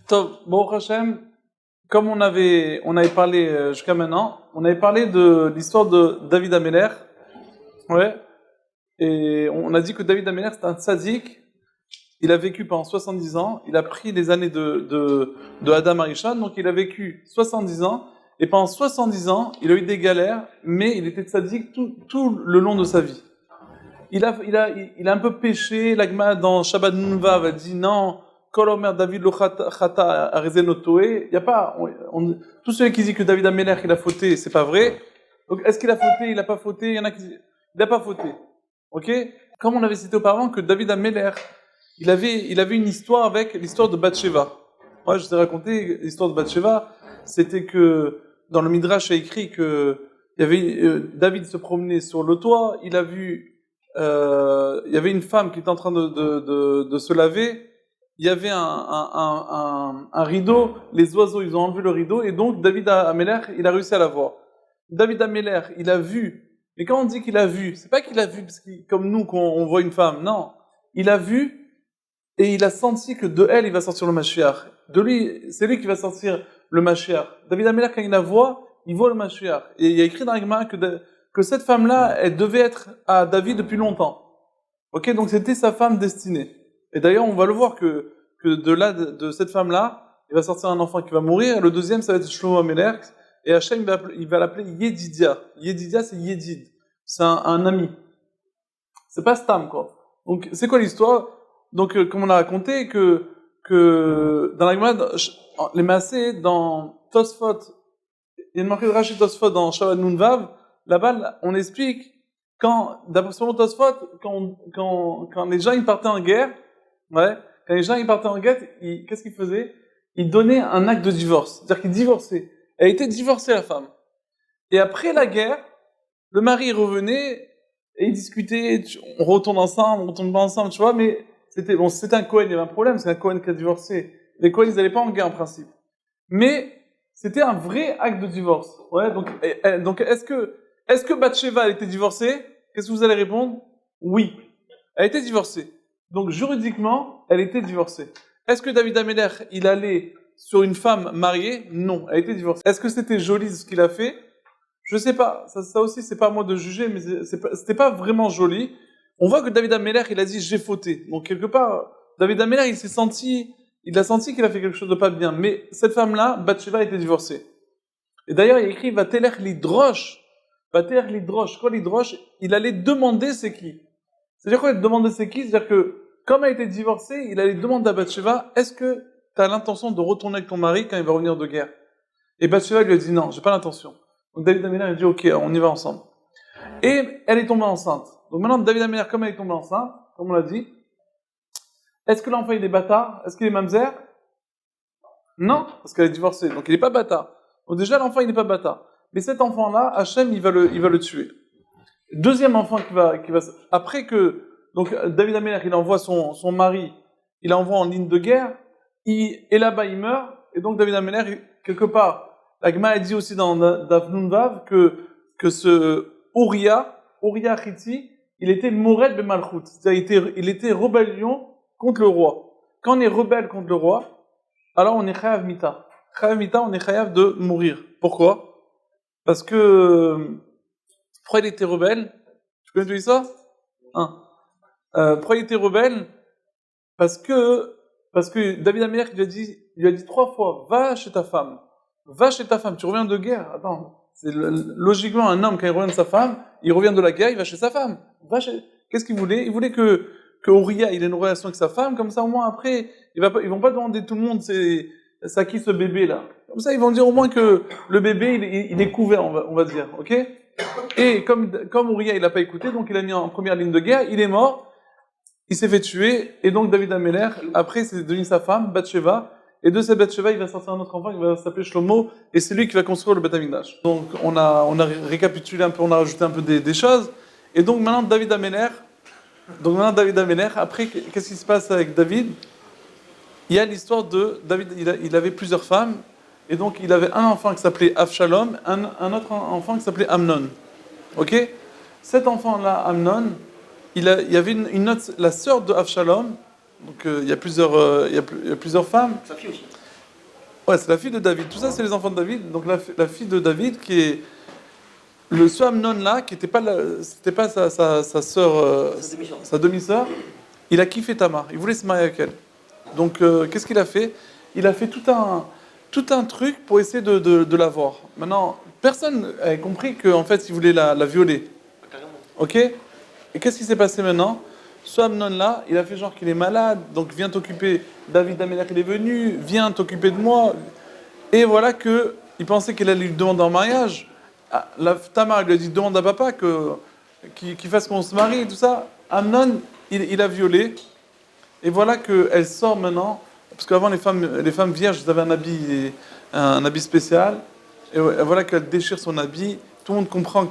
Tov, Baruch Hashem, comme on avait parlé jusqu'à maintenant, on avait parlé de l'histoire de David Ameler, ouais, et on a dit que David Ameler c'est un tzaddik, il a vécu pendant 70 ans, il a pris les années de Adam Arishon, donc il a vécu 70 ans, et pendant 70 ans, il a eu des galères, mais il était tzaddik tout le long de sa vie. Il a un peu péché, l'Agma dans Shabbat Nunvav a dit non, Kol Omer David lo chata arezé notoé. Il y a pas, tous ceux qui disent que David Ameler il a fauté, c'est pas vrai. Donc est-ce qu'il a fauté, il a pas fauté? Il y en a qui disent, il a pas fauté. Ok? Comme on avait cité auparavant que David Ameler, il avait une histoire avec l'histoire de Bathsheba. Moi, je t'ai raconté l'histoire de Bathsheba. C'était que dans le Midrash, il y a écrit que il y avait David se promenait sur le toit, il a vu il y avait une femme qui était en train de se laver, il y avait un rideau, les oiseaux ils ont enlevé le rideau et donc David Ameler il a réussi à la voir. David Ameler il a vu, mais quand on dit qu'il a vu, c'est pas qu'il a vu parce que, comme nous quand on voit une femme, non, il a vu et il a senti que de elle il va sortir le Mashiach, de lui c'est lui qui va sortir le Mashiach. David Ameler quand il la voit, il voit le Mashiach et il y a écrit dans l'Agma que cette femme-là, elle devait être à David depuis longtemps. Ok, donc c'était sa femme destinée. Et d'ailleurs, on va le voir que de cette femme-là, il va sortir un enfant qui va mourir, et le deuxième, ça va être Shlomo Ameler, et Hachem, il va l'appeler Yedidia. Yedidia, c'est Yedid. C'est un ami. C'est pas Stam, quoi. Donc, c'est quoi l'histoire? Donc, comme on a raconté, que dans la Gemara, les Maaseh, dans Tosfot, il y a une marque de Rashi Tosfot dans Shabbat Nunvav, là-bas, on explique d'après son Tosfot, quand les gens ils partaient en guerre, ouais, quand les gens ils partaient en guerre, qu'est-ce qu'ils faisaient? Ils donnaient un acte de divorce, c'est-à-dire qu'ils divorçaient. Elle était divorcée la femme. Et après la guerre, le mari revenait et ils discutaient, on retourne ensemble, on retourne pas ensemble, tu vois, mais c'était un Cohen, il y avait un problème, c'est un Cohen qui a divorcé. Les Cohen ils n'allaient pas en guerre en principe, mais c'était un vrai acte de divorce. Ouais, donc est-ce que Bathsheba elle était divorcée? Qu'est-ce que vous allez répondre? Oui. Elle était divorcée. Donc juridiquement, elle était divorcée. Est-ce que David Ameler, il allait sur une femme mariée? Non, elle était divorcée. Est-ce que c'était joli ce qu'il a fait? Je sais pas. Ça aussi, c'est pas à moi de juger, mais c'était pas vraiment joli. On voit que David Ameler, il a dit j'ai fauté. Donc quelque part, David Ameler, il a senti qu'il a fait quelque chose de pas bien. Mais cette femme-là, Bathsheba, était divorcée. Et d'ailleurs, il écrit Vatelech lidrosh. Vatelech lidrosh. Quoi lidrosh? Il allait demander c'est qui. C'est-à-dire quoi demander c'est qui? C'est-à-dire que, comme elle était divorcée, il allait demander à Bathsheba, est-ce que tu as l'intention de retourner avec ton mari quand il va revenir de guerre? Et Bathsheba lui a dit non, j'ai pas l'intention. Donc David Ameler a dit ok, on y va ensemble. Et elle est tombée enceinte. Donc maintenant, David Ameler, comme elle est tombée enceinte, comme on l'a dit, est-ce que l'enfant il est bâtard? Est-ce qu'il est mamzer? Non, parce qu'elle est divorcée, donc il n'est pas bâtard. Donc déjà, l'enfant, il n'est pas bâtard. Mais cet enfant-là, Hachem, il va le tuer. Deuxième enfant qui va, après que, donc, David Ameler, il envoie son mari, il envoie en ligne de guerre, et là-bas, il meurt, et donc David Ameler, quelque part, la Gemara a dit aussi dans Daf Nunvav que ce Uriah Chiti, il était Mored be Malchut. C'est-à-dire, il était rébellion contre le roi. Quand on est rebelle contre le roi, alors on est chayav mita. Chayav mita, on est chayav de mourir. Pourquoi? Parce que pourquoi il était rebelle? Tu connais tout ça? Hein? Pourquoi il était rebelle? Parce que David Ameler il lui a dit 3 fois, va chez ta femme, tu reviens de guerre. Attends, c'est logiquement un homme quand il revient de sa femme, il revient de la guerre, il va chez sa femme. Qu'est-ce qu'il voulait? Il voulait que Uriah il ait une relation avec sa femme, comme ça au moins après ils vont pas demander tout le monde c'est à qui ce bébé là. Comme ça ils vont dire au moins que le bébé il est couvert on va dire, ok? Et comme Uriah il a pas écouté, donc il a mis en première ligne de guerre, il est mort, il s'est fait tuer et donc David Ameler après c'est devenu sa femme Bathsheba et de cette Bathsheba il va sortir un autre enfant qui va s'appeler Shlomo et c'est lui qui va construire le Beth Amikdash. Donc on a récapitulé un peu, on a rajouté un peu des choses et donc maintenant David Ameler, après, qu'est-ce qui se passe avec David? Il y a l'histoire de David, il avait plusieurs femmes, et donc il avait un enfant qui s'appelait Avshalom, un autre enfant qui s'appelait Amnon. Ok? Cet enfant-là, Amnon, il y avait une autre, la sœur de Avshalom, donc il y a plusieurs femmes. Sa fille aussi. Ouais, c'est la fille de David. Tout ça, c'est les enfants de David. Donc la fille de David, qui est ce Amnon là, qui n'était pas, c'était pas sa sœur, sa demi-sœur, il a kiffé Tamar. Il voulait se marier avec elle. Donc qu'est-ce qu'il a fait? Il a fait tout un truc pour essayer de l'avoir. Maintenant, personne n'a compris qu'en fait, il voulait la violer. Ok? Et qu'est-ce qui s'est passé maintenant? Ce Amnon-là, il a fait genre qu'il est malade, donc viens t'occuper. David Améler, il est venu, viens t'occuper de moi. Et voilà que il pensait qu'il allait lui demander en mariage. Ah, Tamar lui a dit demande à papa qu'il fasse qu'on se marie et tout ça. Amnon, il a violé. Et voilà qu'elle sort maintenant. Parce qu'avant, les femmes vierges, elles avaient un habit spécial. Et voilà qu'elle déchire son habit. Tout le monde comprend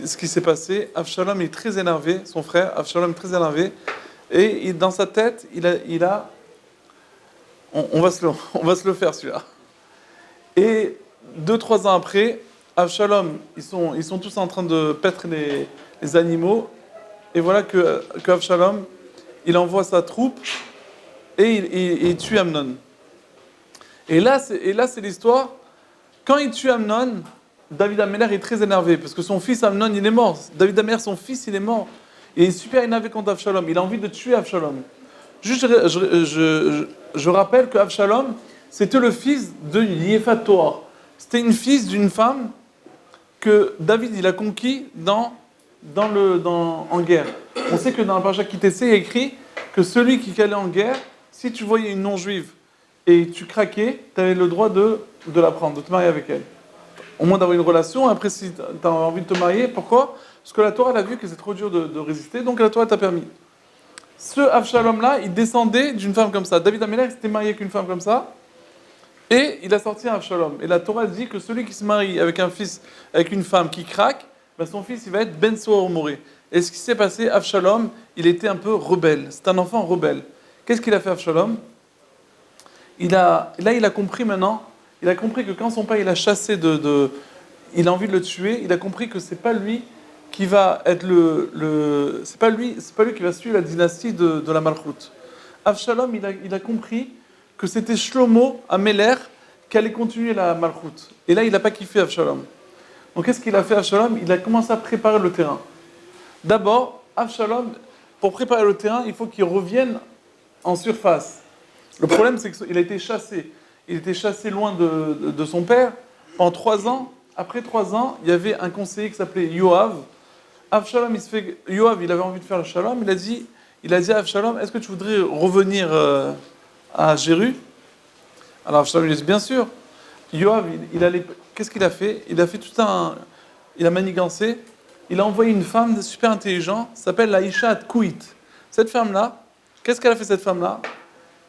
ce qui s'est passé. Avshalom est très énervé, son frère. Avshalom est très énervé. Et dans sa tête, on va se le faire celui-là. Et 2-3 ans après, Avshalom, ils sont tous en train de paître les animaux. Et voilà que Avshalom, il envoie sa troupe et il tue Amnon. Et là, c'est l'histoire. Quand il tue Amnon, David Améler est très énervé parce que son fils Amnon, il est mort. David Améler, son fils, il est mort. Et il est super énervé contre Avshalom. Il a envie de tuer Avshalom. Juste, je rappelle que Avshalom, c'était le fils de Yefat Toar. C'était une fille d'une femme que David il a conquis en guerre. On sait que dans la paracha Kitessé, il y a écrit que celui qui allait en guerre, si tu voyais une non-juive et tu craquais, tu avais le droit de la prendre, de te marier avec elle. Au moins d'avoir une relation. Après, si tu as envie de te marier, pourquoi? Parce que la Torah elle a vu que c'est trop dur de résister, donc la Torah t'a permis. Ce Avshalom-là, il descendait d'une femme comme ça. David Améler s'était marié avec une femme comme ça, et il a sorti un Avshalom. Et la Torah dit que celui qui se marie avec avec une femme qui craque, ben son fils il va être Ben Soor Moré. Et ce qui s'est passé, Avshalom, il était un peu rebelle. C'est un enfant rebelle. Qu'est-ce qu'il a fait Avshalom? Il a compris maintenant. Il a compris que quand son père il a chassé il a envie de le tuer. Il a compris que c'est pas lui qui va être c'est pas lui qui va suivre la dynastie de la Malchoute. Avshalom, il a compris que c'était Shlomo Améler qui allait continuer la Malchoute. Et là, il n'a pas kiffé Avshalom. Donc, qu'est-ce qu'il a fait Avshalom? Il a commencé à préparer le terrain. D'abord, Avshalom, pour préparer le terrain, il faut qu'il revienne en surface. Le problème, c'est qu'il a été chassé. Il était chassé loin de son père pendant 3 ans. Après 3 ans, il y avait un conseiller qui s'appelait Yoav. Avshalom, Yoav, il avait envie de faire le shalom. Il a dit à Avshalom, est-ce que tu voudrais revenir à Jéru? Alors Avshalom, il a dit, bien sûr. Yoav, qu'est-ce qu'il a fait? Il a manigancé. Il a envoyé une femme super intelligente, s'appelle la Isha Kouit. Cette femme-là, qu'est-ce qu'elle a fait cette femme-là?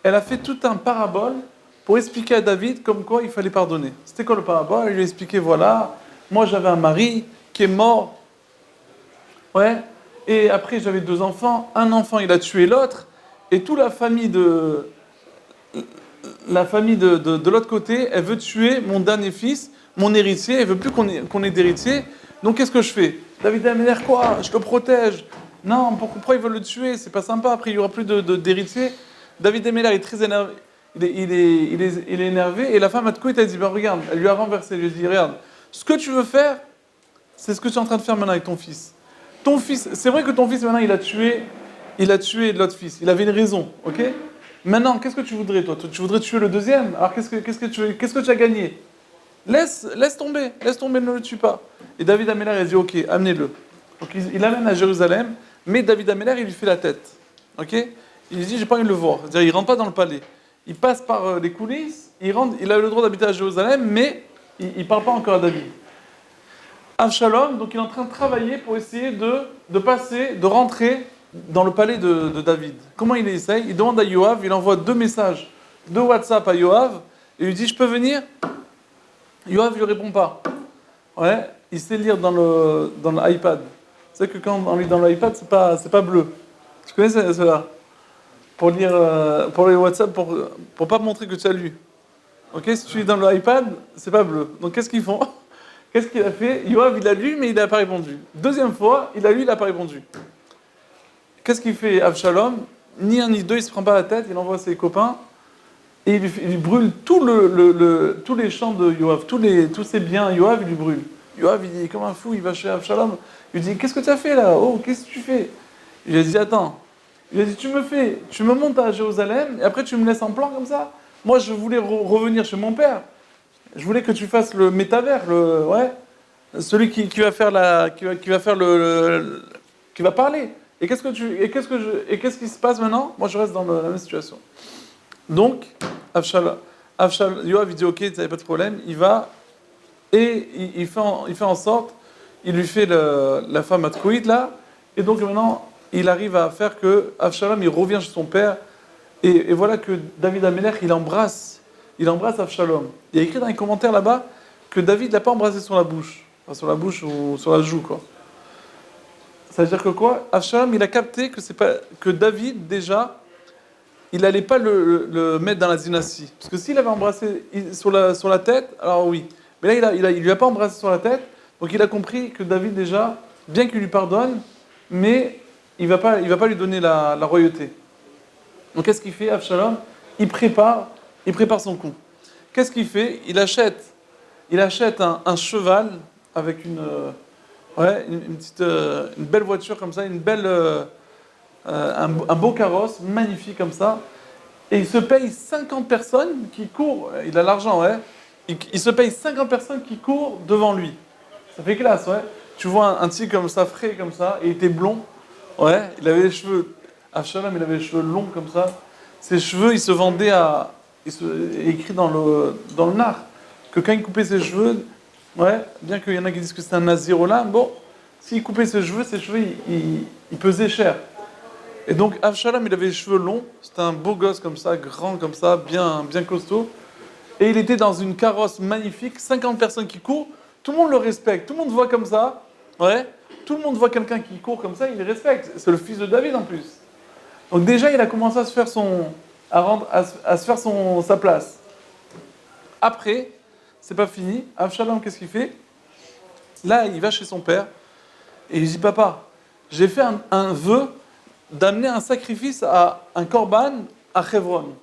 Elle a fait tout un parabole pour expliquer à David comme quoi il fallait pardonner. C'était quoi le parabole? Il lui a expliqué, voilà, moi j'avais un mari qui est mort. Ouais. Et après j'avais 2 enfants. Un enfant il a tué l'autre. Et toute la famille de l'autre côté, elle veut tuer mon dernier fils, mon héritier. Elle veut plus qu'on ait d'héritier. Donc qu'est-ce que je fais? David Améler, quoi? Je le protège. Non, pourquoi ils veulent le tuer? C'est pas sympa. Après il y aura plus d'héritier. David Améler est très énervé. Il est énervé. Et la femme à Tkoït, elle dit, ben regarde, elle lui a renversé. Elle lui a dit, regarde, ce que tu veux faire, c'est ce que tu es en train de faire maintenant avec ton fils. Ton fils, c'est vrai que ton fils maintenant il a tué l'autre fils. Il avait une raison, ok? Maintenant, qu'est-ce que tu voudrais toi? Tu voudrais tuer le deuxième? Alors qu'est-ce que tu as gagné? Laisse tomber, ne le tue pas. Et David Améler il dit, ok, amenez-le. Donc il l'amène à Jérusalem, mais David Améler il lui fait la tête, ok? Il lui dit, j'ai pas envie de le voir. C'est-à-dire, il rentre pas dans le palais. Il passe par les coulisses. Il a le droit d'habiter à Jérusalem, mais il parle pas encore à David. Avshalom, donc il est en train de travailler pour essayer de rentrer dans le palais de David. Comment il essaye? Il demande à Yoav, il envoie 2 messages de WhatsApp à Yoav, et il lui dit, je peux venir? Yoav ne lui répond pas. Ouais, il sait lire dans l'iPad. Tu sais que quand on lit dans l'iPad, c'est pas bleu. Tu connais cela? Pour lire, pour les WhatsApp, pour pas montrer que tu as lu. Ok, si tu lis dans l'iPad, c'est pas bleu. Donc qu'est-ce qu'ils font? Qu'est-ce qu'il a fait? Yoav, il a lu, mais il n'a pas répondu. 2e fois, il a lu, il n'a pas répondu. Qu'est-ce qu'il fait Avshalom? Ni un ni deux, il se prend pas la tête, il envoie ses copains. et il lui brûle tous les champs de Yoav, tous ses biens, Yoav, il lui brûle. Yoav, il dit, comme un fou, il va chez Avshalom. Il lui dit, qu'est-ce que tu as fait là? Oh, qu'est-ce que tu fais? Il lui a dit, attends. Il a dit, tu me montes à Jérusalem, et après tu me laisses en plan comme ça? Moi, je voulais revenir chez mon père. Je voulais que tu fasses le métavers, ouais, celui qui va faire qui va faire qui va parler. Et qu'est-ce qui se passe maintenant? Moi, je reste dans la même situation. Donc, Yoav, il dit, ok, tu n'avais pas de problème, il va, et il fait en sorte, il lui fait la femme à Tkoïd, là, et donc maintenant, il arrive à faire que Avshalom, il revient chez son père, et voilà que David Amelech, il embrasse Avshalom. Il y a écrit dans les commentaires là-bas que David l'a pas embrassé sur la bouche. Enfin, sur la bouche ou sur la joue, quoi. Ça veut dire que quoi? Avshalom, il a capté que David, déjà, il n'allait pas le mettre dans la dynastie. Parce que s'il avait embrassé sur la tête, alors oui. Mais là, il lui a pas embrassé sur la tête, donc il a compris que David, déjà, bien qu'il lui pardonne, mais il va pas lui donner la royauté. Donc qu'est-ce qu'il fait, Avshalom? Il prépare son coup. Qu'est-ce qu'il fait? Il achète un cheval avec une belle voiture comme ça, un beau carrosse, magnifique comme ça, et il se paye 50 personnes qui courent, il a l'argent, ouais, il se paye 50 personnes qui courent devant lui. Ça fait classe, ouais. Tu vois un type comme ça, frais comme ça, et il était blond, ouais, il avait les cheveux, Avshalom, il avait les cheveux longs comme ça, ses cheveux, il se vendait écrit dans le nar, que quand il coupait ses cheveux, ouais, bien qu'il y en a qui disent que c'est un nazirolam, bon, s'il coupait ses cheveux, il pesait cher. Et donc Avshalom, il avait les cheveux longs, c'était un beau gosse comme ça, grand comme ça, bien costaud. Et il était dans une carrosse magnifique, 50 personnes qui courent, tout le monde le respecte, tout le monde voit comme ça, ouais, tout le monde voit quelqu'un qui court comme ça, il le respecte. C'est le fils de David en plus. Donc déjà, il a commencé à se faire sa place. Après, c'est pas fini, Avshalom, qu'est-ce qu'il fait? Là, il va chez son père, et il dit, papa, j'ai fait un vœu d'amener un sacrifice à un korban à Hebron.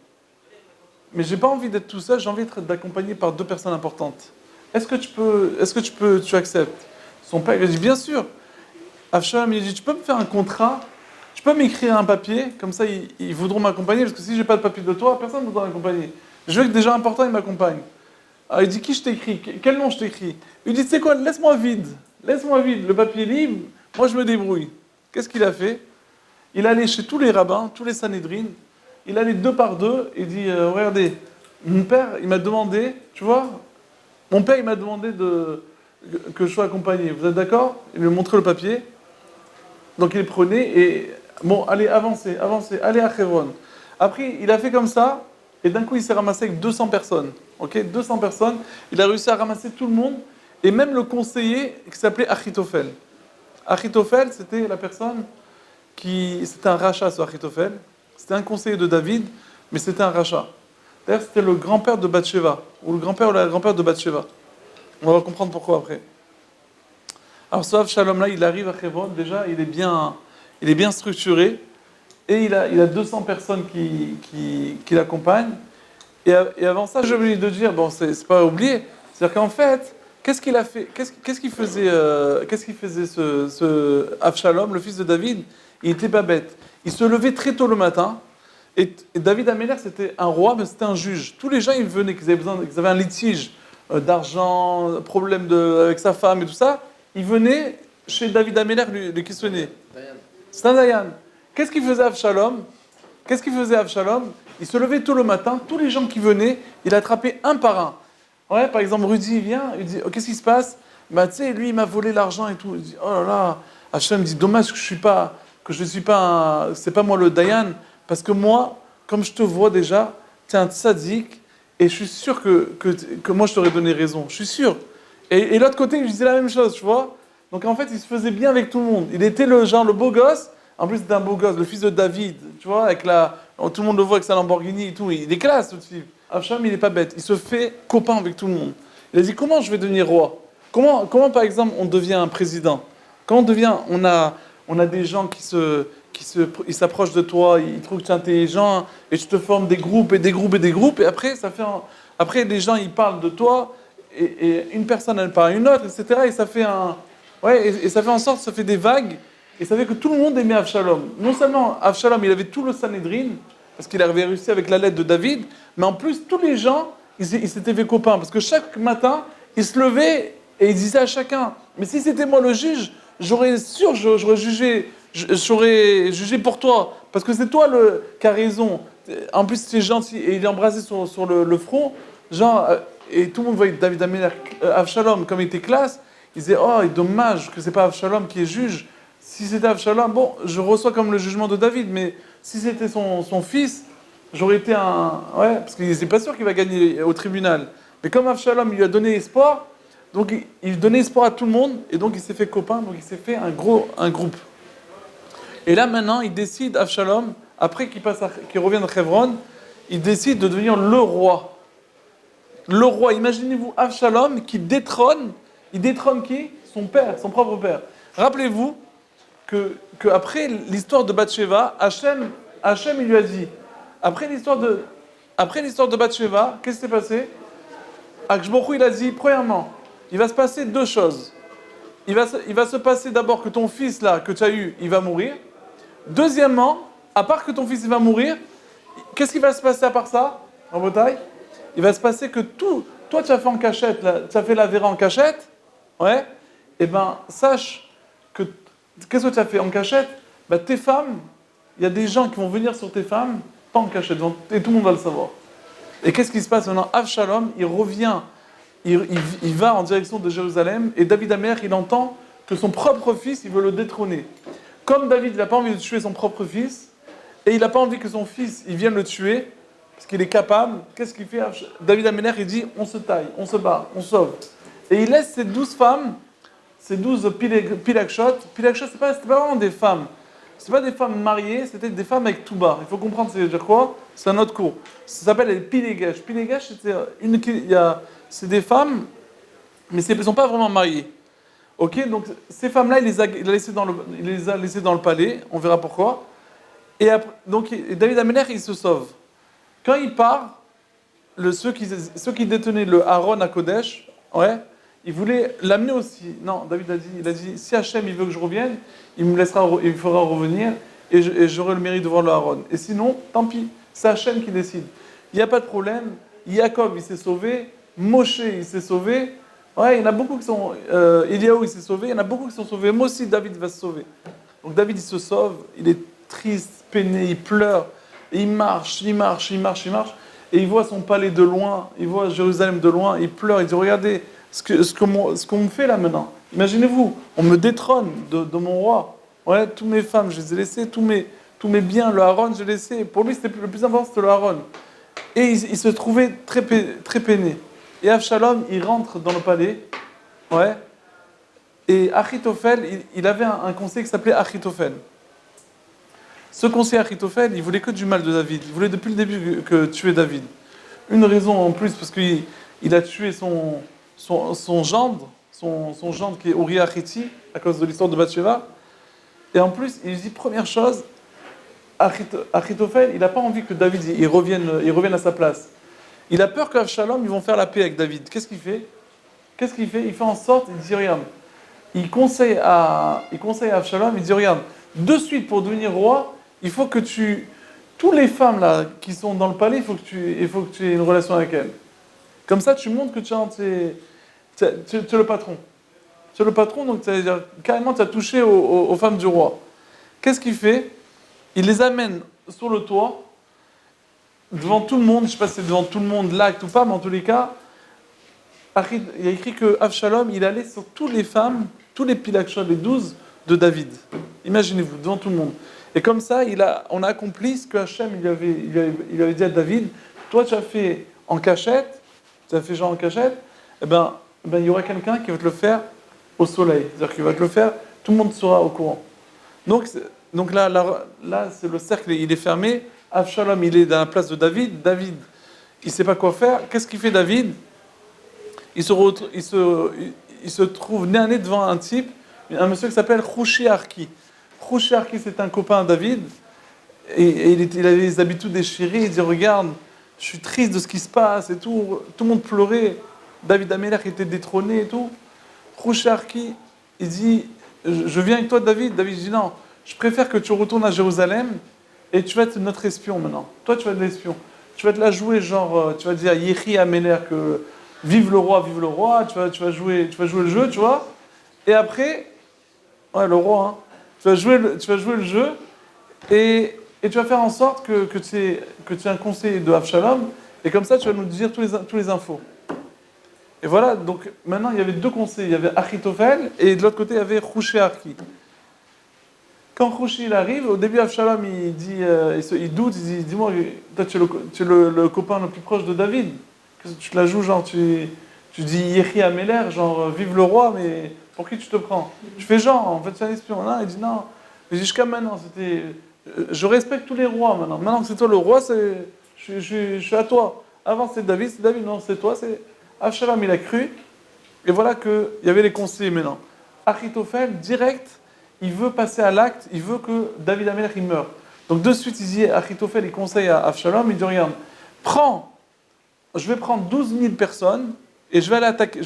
Mais j'ai pas envie d'être tout seul, j'ai envie d'être accompagné par 2 personnes importantes. Est-ce que tu acceptes? Son père, il dit, bien sûr. Avshalom, il dit, tu peux me faire un contrat? Tu peux m'écrire un papier? Comme ça, ils voudront m'accompagner, parce que si j'ai pas de papier de toi, personne ne voudra m'accompagner. Je veux que des gens importants, ils m'accompagnent. Alors il dit, qui je t'écris? Quel nom je t'écris? Il dit, tu sais quoi, laisse-moi vide, le papier libre, moi je me débrouille. Qu'est-ce qu'il a fait? Il allait chez tous les rabbins, tous les Sanhédrin, il allait 2 par 2, et il dit, regardez, mon père, il m'a demandé, tu vois, mon père, il m'a demandé que je sois accompagné. Vous êtes d'accord? Il lui montrait le papier. Donc il le prenait et, bon, allez, avancez, allez à Hebron. Après, il a fait comme ça, et d'un coup, il s'est ramassé avec 200 personnes. Ok, 200 personnes. Il a réussi à ramasser tout le monde, et même le conseiller qui s'appelait Achitophel. Achitophel, c'était la personne c'était un rachat, ce Achitophel. C'était un conseiller de David, mais c'était un rachat. D'ailleurs, c'était le grand-père de Bathsheba, ou le grand-père ou la grand-père de Bathsheba. On va comprendre pourquoi après. Alors, ce Avshalom-là, il arrive à Hebron, déjà, il est bien structuré, et il a 200 personnes qui l'accompagnent. Et avant ça, j'ai oublié de dire, bon, c'est pas oublié, c'est-à-dire qu'en fait, qu'est-ce qu'il a fait? Qu'est-ce qu'il faisait ce Avshalom, le fils de David? Il était pas bête. Il se levait très tôt le matin, et David Améler, c'était un roi, mais c'était un juge. Tous les gens, ils venaient, qu'ils avaient un litige d'argent, problème avec sa femme et tout ça, ils venaient chez David Améler lui questionner. C'est un Dayan. Qu'est-ce qu'il faisait Avshalom? Il se levait tôt le matin, tous les gens qui venaient, il attrapait un par un. Ouais, par exemple, Rudy, il vient, il dit, oh, qu'est-ce qui se passe? Bah, tu sais, lui, il m'a volé l'argent et tout. Il dit, oh là là, Hachem dit, dommage que c'est pas moi le Dayan, parce que moi, comme je te vois déjà, tu es un tzaddik, et je suis sûr que moi, je t'aurais donné raison. Je suis sûr. Et l'autre côté, il disait la même chose, tu vois. Donc en fait, il se faisait bien avec tout le monde. Il était le beau gosse. En plus, c'était un beau gosse, le fils de David, tu vois, tout le monde le voit avec sa Lamborghini et tout. Il est classe, tout de suite. Avshalom, il n'est pas bête. Il se fait copain avec tout le monde. Il a dit, comment je vais devenir roi? Comment par exemple, on devient un président? On a des gens qui il s'approche de toi, il trouve que tu es intelligent, et tu te formes des groupes et des groupes et des groupes, et après, après les gens, ils parlent de toi, et une personne, elle parle à une autre, etc., et ça fait et ça fait en sorte, ça fait des vagues, et ça fait que tout le monde aimait Avshalom. Non seulement Avshalom, il avait tout le Sanhedrin, parce qu'il avait réussi avec la lettre de David, mais en plus, tous les gens, ils s'étaient fait copains, parce que chaque matin, ils se levaient, et ils disaient à chacun, mais si c'était moi le juge, j'aurais jugé pour toi, parce que c'est toi qui as raison. En plus, tu es gentil, et il est embrasé sur le front, genre, et tout le monde voyait David Améler, Avshalom, comme il était classe, il disait, oh, dommage que c'est pas Avshalom qui est juge. Si c'était Avshalom, bon, je reçois comme le jugement de David, mais si c'était son fils, j'aurais été un... Ouais, parce qu'il n'est pas sûr qu'il va gagner au tribunal. Mais comme Avshalom, il lui a donné espoir, donc il donnait espoir à tout le monde, et donc il s'est fait copain, donc il s'est fait un groupe. Et là maintenant, il décide, Avshalom, après qu'il revienne à Hebron, il décide de devenir le roi. Le roi, imaginez-vous Avshalom qui il détrône qui? Son père, son propre père. Rappelez-vous que après l'histoire de Bathsheba, Hachem il lui a dit, après l'histoire de Bathsheba, qu'est-ce qui s'est passé? Akash il a dit, premièrement, il va se passer deux choses. Il va se passer d'abord que ton fils là, que tu as eu, il va mourir. Deuxièmement, à part que ton fils il va mourir, qu'est-ce qui va se passer à part ça, en bataille? Il va se passer que toi tu as fait en cachette, là, tu as fait la véra en cachette, ouais, et ben sache que, qu'est-ce que tu as fait en cachette? Ben, tes femmes, il y a des gens qui vont venir sur tes femmes, pas en cachette, et tout le monde va le savoir. Et qu'est-ce qui se passe maintenant? Avshalom, il revient, il va en direction de Jérusalem, et David Amer, il entend que son propre fils, il veut le détrôner. Comme David, il n'a pas envie de tuer son propre fils, et il n'a pas envie que son fils, il vienne le tuer, parce qu'il est capable, qu'est-ce qu'il fait? David Améler, il dit, on se taille, on se bat, on sauve. Et il laisse ces 12 femmes, ces 12 pilakshot. Pilakshot, c'est pas vraiment des femmes. C'est pas des femmes mariées, c'était des femmes avec Touba. Il faut comprendre, c'est dire quoi? C'est un autre cours. Ça s'appelle les pilégesh. Pilégesh, c'est des femmes, mais elles ne sont pas vraiment mariées. Ok, donc ces femmes-là, il les a laissées dans le palais, on verra pourquoi. Et David Améler, il se sauve. Quand il part, ceux qui détenaient le Aaron à Kodesh, ouais, ils voulaient l'amener aussi. Non, David il a dit, si Hachem il veut que je revienne, il me fera revenir et j'aurai le mérite de voir le Aaron. Et sinon, tant pis, c'est Hachem qui décide. Il n'y a pas de problème. Jacob, il s'est sauvé. Moshe, il s'est sauvé. Ouais, il y en a beaucoup qui sont... Eliaou, il s'est sauvé. Il y en a beaucoup qui sont sauvés. Moi aussi, David va se sauver. Donc David, il se sauve. Il est triste, peiné, il pleure. Et il marche. Et il voit son palais de loin. Il voit Jérusalem de loin. Il pleure. Il dit, regardez ce qu'on me fait là maintenant. Imaginez-vous, on me détrône de mon roi. Ouais, toutes mes femmes, je les ai laissées. Tous mes biens, le Aaron, je l'ai laissé. Pour lui, le plus important, c'était le Aaron. Et il se trouvait très peiné. Et Avshalom, il rentre dans le palais. Ouais. Et Achitophel, il avait un conseiller qui s'appelait Achitophel. Ce conseiller Achitophel, il voulait que du mal de David. Il voulait depuis le début que tuer David. Une raison en plus, parce qu'il a tué son gendre qui est Uriah Achiti, à cause de l'histoire de Bathsheba. Et en plus, il dit, première chose, Achitophel, il n'a pas envie que David il revienne à sa place. Il a peur qu'Avshalom, ils vont faire la paix avec David. Qu'est-ce qu'il fait? Il fait en sorte, il dit, regarde, il conseille à Avshalom, il dit, regarde, de suite, pour devenir roi, il faut que tous les femmes là, qui sont dans le palais, il faut que tu aies une relation avec elles. Comme ça, tu montres que tu es le patron. Tu es le patron, donc carrément, tu as touché aux femmes du roi. Qu'est-ce qu'il fait? Il les amène sur le toit, devant tout le monde, je ne sais pas si c'est devant tout le monde, l'acte ou pas, mais en tous les cas, il y a écrit que Avshalom, il allait sur toutes les femmes, tous les pilakshot, les 12 de David. Imaginez-vous, devant tout le monde. Et comme ça, on a accompli ce que Hachem il avait dit à David. Toi, tu as fait en cachette, tu as fait genre en cachette, eh ben, il y aura quelqu'un qui va te le faire au soleil. C'est-à-dire qu'il va te le faire, tout le monde sera au courant. Donc là, c'est le cercle, il est fermé. Avshalom, il est dans la place de David. David, il ne sait pas quoi faire. Qu'est-ce qu'il fait, David? Il se trouve nez à nez devant un type, un monsieur qui s'appelle Rouchi Arki. Rouchéarki, c'était un copain à David, et il avait les habitudes déchirées, il dit, regarde, je suis triste de ce qui se passe et tout le monde pleurait, David Améler était détrôné et tout. Rouchéarki, il dit, je viens avec toi David. David dit, non, je préfère que tu retournes à Jérusalem, et tu vas être notre espion maintenant. Toi, tu vas être l'espion. Tu vas te la jouer, genre, tu vas dire Yehi Améler que vive le roi, tu vas jouer le jeu, tu vois. Et après, ouais, le roi, hein, tu vas jouer le jeu, et tu vas faire en sorte que tu es un conseiller de Avshalom, et comme ça, tu vas nous dire tous les infos. Et voilà, donc maintenant, il y avait deux conseillers. Il y avait Achitophel, et de l'autre côté, il y avait Rouchéarki. Quand Rouchi il arrive, au début, Avshalom, il dit, il doute, il dit, dis-moi, toi, tu es le copain le plus proche de David. Tu te la joues, genre, tu dis Yehi Améler, genre, vive le roi, mais pour qui tu te prends? Tu fais genre, en fait, c'est un espion. Non, il dit non. Il dit, jusqu'à maintenant, je respecte tous les rois maintenant. Maintenant que c'est toi le roi, je suis à toi. Avant, c'est David, non, c'est toi, c'est. Avshalom, il a cru, et voilà qu'il y avait les conseillers maintenant. Achitophel, direct, il veut passer à l'acte, il veut que David Améler il meure. Donc de suite, il dit, Achitophel, il conseille à Avshalom, il dit, regarde, je vais prendre 12 000 personnes, et je vais aller attaquer,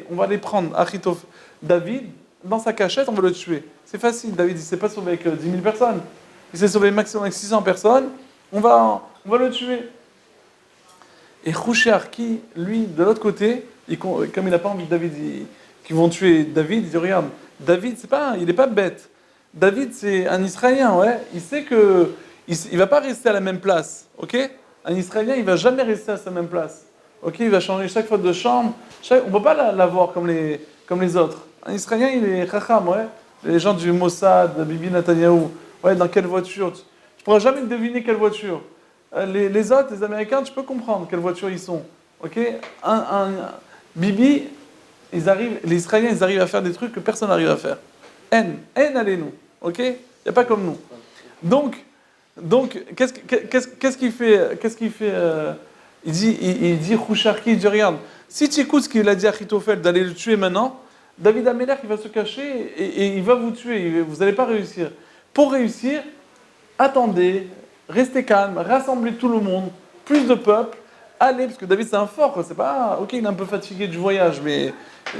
on va aller prendre Achitophel, David, dans sa cachette, on va le tuer. C'est facile, David, il ne s'est pas sauvé avec 10 000 personnes, il s'est sauvé maximum avec 600 personnes, on va le tuer. Et Rouchéarki, lui, de l'autre côté, comme il n'a pas envie de David, qu'ils vont tuer David, il dit, regarde, David, il n'est pas bête. David, c'est un Israélien, ouais. Il sait que il va pas rester à la même place, ok? Un Israélien, il va jamais rester à sa même place, ok? Il va changer chaque fois de chambre. On peut pas l'avoir comme les autres. Un Israélien, il est chacham, ouais. Les gens du Mossad, Bibi Netanyahou, ouais, dans quelle voiture? Tu pourras jamais deviner quelle voiture. Les autres, les Américains, tu peux comprendre quelle voiture ils sont, ok? Bibi, les Israéliens, ils arrivent à faire des trucs que personne n'arrive à faire. Allez-nous, ok? Il n'y a pas comme nous. Donc qu'est-ce qu'il fait il dit Roucharki, il dit, regarde, si tu écoutes ce qu'il a dit à Achitophel d'aller le tuer maintenant, David Améler, il va se cacher et il va vous tuer, vous n'allez pas réussir. Pour réussir, attendez, restez calme, rassemblez tout le monde, plus de peuple, allez, parce que David c'est un fort, quoi. C'est pas, ok, il est un peu fatigué du voyage, mais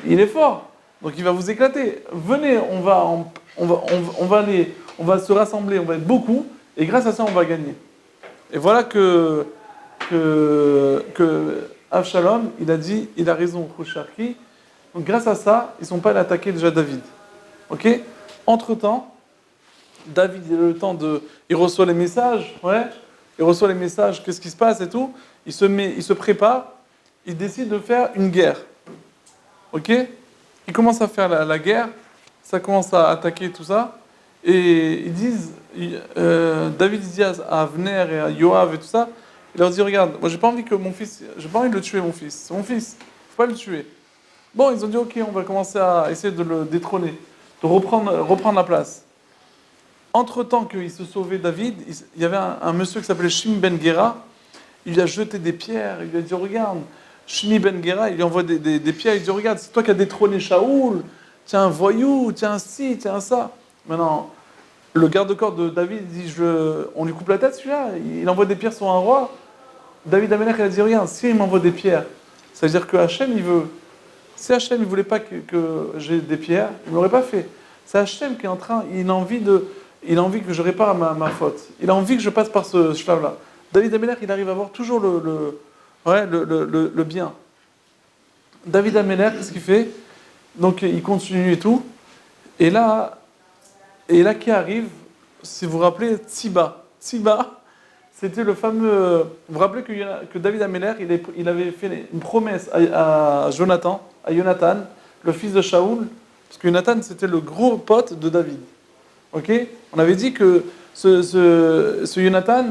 il est fort, donc il va vous éclater. Venez, on va se rassembler, on va être beaucoup, et grâce à ça on va gagner. Et voilà que Avshalom, il a raison, Roucharki. Donc grâce à ça, ils ne sont pas allés attaquer déjà David. Ok? Entre-temps, David, il reçoit les messages, ouais. Il reçoit les messages, qu'est-ce qui se passe et tout. Il se prépare, il décide de faire une guerre. Ok? Il commence à faire la guerre, ça commence à attaquer tout ça. Et ils disent, David dit à Avner et à Yoav et tout ça, il leur dit, regarde, moi j'ai pas envie de le tuer, mon fils. C'est mon fils, faut pas le tuer. Bon, ils ont dit, ok, on va commencer à essayer de le détrôner, de reprendre la place. Entre-temps qu'il se sauvait David, il y avait un monsieur qui s'appelait Shimi Ben Gera, il lui a jeté des pierres, il lui a dit, regarde, Shimi Ben Gera, il lui envoie des pierres, il dit, regarde, c'est toi qui as détrôné Shaoul, tiens un voyou, tiens un ci, tiens un ça. Maintenant, le garde-corps de David dit, on lui coupe la tête celui-là, il envoie des pierres sur un roi. David Améler, il a dit, regarde, si il m'envoie des pierres, ça veut dire que Hachem, il veut. Si Hachem ne voulait pas que j'ai des pierres, il ne l'aurait pas fait. C'est Hachem qui est en train, il a envie que je répare ma faute. Il a envie que je passe par ce chemin-là. David Améler, il arrive à voir toujours le bien. David Améler, qu'est-ce qu'il fait? Donc il continue et tout. Et là qui arrive, si vous vous rappelez, Tsiba. Tsiba, c'était le fameux. Vous vous rappelez que David Améler, il avait fait une promesse à Jonathan, le fils de Shaoul, parce que Jonathan, c'était le gros pote de David. Ok? On avait dit que ce Jonathan,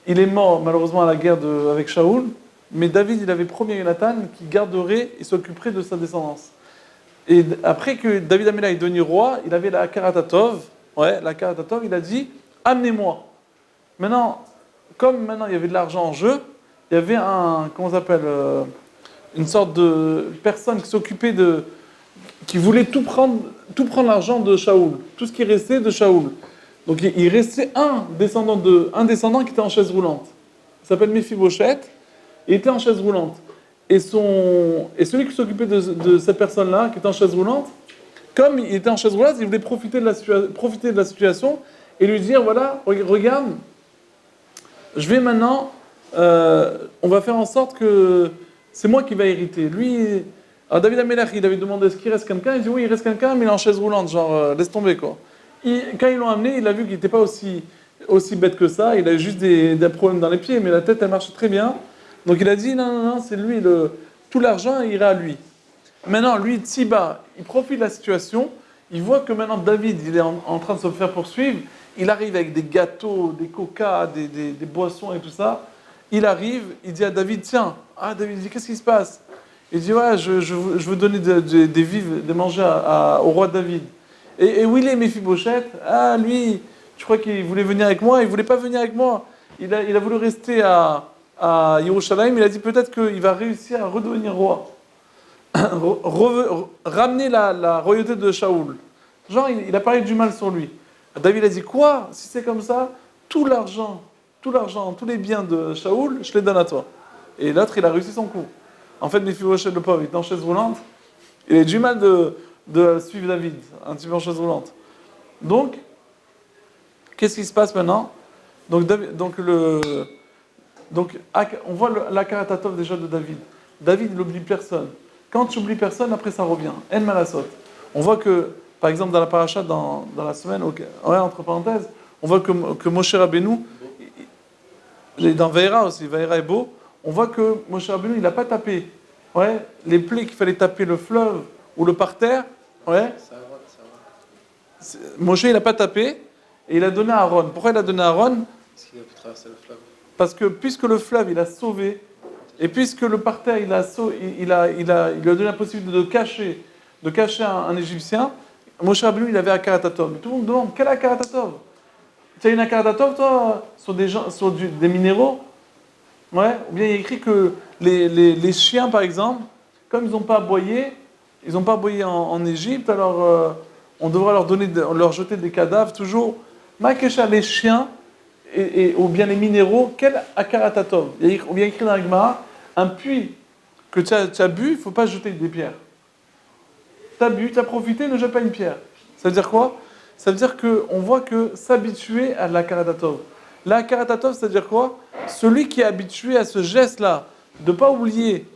il est mort malheureusement à la guerre avec Shaoul, mais David, il avait promis à Jonathan qu'il garderait et s'occuperait de sa descendance. Et après que David Améler est devenu roi, il avait la Karatatov, il a dit, amenez-moi. Maintenant, comme maintenant il y avait de l'argent en jeu, il y avait une sorte de personne qui s'occupait qui voulait tout prendre l'argent de Shaoul, tout ce qui restait de Shaoul. Donc il restait un descendant qui était en chaise roulante. Il s'appelle Méphibosheth. Il était en chaise roulante. Et celui qui s'occupait de cette personne-là, qui était en chaise roulante, comme il était en chaise roulante, il voulait profiter de la situation et lui dire, voilà, regarde, je vais maintenant, on va faire en sorte que c'est moi qui va hériter. Lui, alors David Amelech, il avait demandé est-ce qu'il reste quelqu'un, il dit oui, il reste quelqu'un, mais il est en chaise roulante, genre laisse tomber quoi. Quand ils l'ont amené, il a vu qu'il n'était pas aussi bête que ça, il a juste des problèmes dans les pieds, mais la tête elle marche très bien. Donc il a dit non, c'est lui, tout l'argent ira à lui. Maintenant, lui, Tsiba, il profite de la situation, il voit que maintenant David, il est en train de se faire poursuivre, il arrive avec des gâteaux, des coca, des boissons et tout ça. Il arrive, il dit à David, tiens, David dit, qu'est-ce qui se passe? Il dit, ouais, je veux donner des vives, de manger au roi David. Et où il est Méphibosheth? Ah, lui, je crois qu'il voulait venir avec moi, il ne voulait pas venir avec moi. Il a voulu rester à Yerushalayim, il a dit peut-être qu'il va réussir à redevenir roi. Ramener la royauté de Shaoul. Genre, il a parlé du mal sur lui. David a dit, quoi? Si c'est comme ça, tout l'argent, tous les biens de Shaoul, je les donne à toi. Et l'autre, il a réussi son coup. En fait, Méphibosheth, le pauvre, il est en chaise roulante. Il a du mal de suivre David, un petit peu en chaise roulante. Donc, qu'est-ce qui se passe maintenant? Donc, on voit la karatatov déjà de David. David, il n'oublie personne. Quand tu oublies personne, après ça revient. En malasot. On voit que, par exemple, dans la paracha, dans la semaine, entre parenthèses, on voit que Moshe Rabbeinu, dans Veira aussi, Veira est beau, on voit que Moshe Rabbeinu, il n'a pas tapé les plaies qu'il fallait taper le fleuve ou le parterre. Moshe, il n'a pas tapé et il a donné à Aaron. Pourquoi il a donné à Aaron? Parce qu'il a pu traverser le fleuve. Parce que puisque le fleuve, il a sauvé, et puisque le parterre, il lui a donné la possibilité de cacher un Égyptien, Moshe Rabbeinu, il avait Akaratatov. Mais tout le monde demande, quel Akaratatov? Tu as une Akaratatov, toi, sur des minéraux? Ouais, ou bien il y a écrit que les chiens, par exemple, comme ils n'ont pas aboyé, en Égypte, alors on devra leur jeter des cadavres toujours. Makesha, les chiens, ou bien les minéraux, quel akaratatov? Ou bien écrit dans la Gemara, un puits que tu as bu, il ne faut pas jeter des pierres. Tu as bu, tu as profité, ne jette pas une pierre. Ça veut dire quoi? Ça veut dire qu'on voit que s'habituer à l'akaratatov. L'akaratatov, ça veut dire quoi? Celui qui est habitué à ce geste-là, de ne pas oublier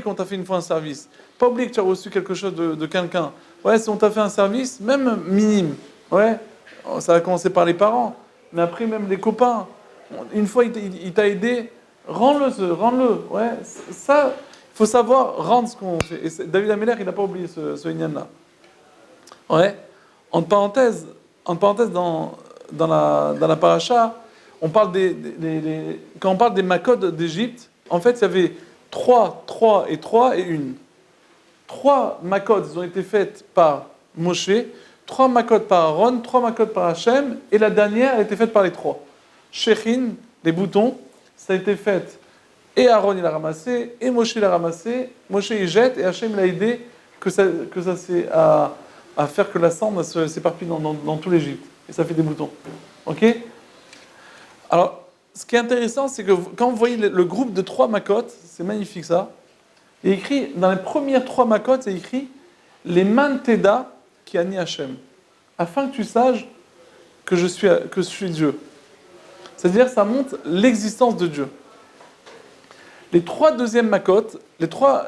qu'on t'a fait une fois un service, pas oublier que tu as reçu quelque chose de quelqu'un. Ouais, si on t'a fait un service, même minime, ouais, ça va commencer par les parents, mais après même les copains. Une fois il t'a aidé, rends-le. Ouais, ça, il faut savoir rendre ce qu'on fait. Et David Ameller, il n'a pas oublié ce Inyan-là. Ouais. Entre parenthèses, dans la paracha, on parle quand on parle des Makot d'Égypte, en fait, il y avait 3 et 1. 3 Makot, ils ont été faites par Moshe, 3 Makot par Aaron, 3 Makot par Hachem, et la dernière a été faite par les 3. Shechin, les boutons, ça a été fait, et Aaron il a ramassé, et Moshe il a ramassé, Moshe il jette, et Hachem il a aidé que ça c'est à faire que la cendre s'éparpille dans tout l'Égypte. Et ça fait des boutons. Ok? Alors, ce qui est intéressant, c'est que quand vous voyez le groupe de 3 Makot, c'est magnifique ça, il est écrit, dans les premières 3 Makot, c'est écrit les Manteda qui ani Hachem, afin que tu saches que je suis Dieu. C'est-à-dire, ça montre l'existence de Dieu. Les 3 deuxièmes Makot, les 3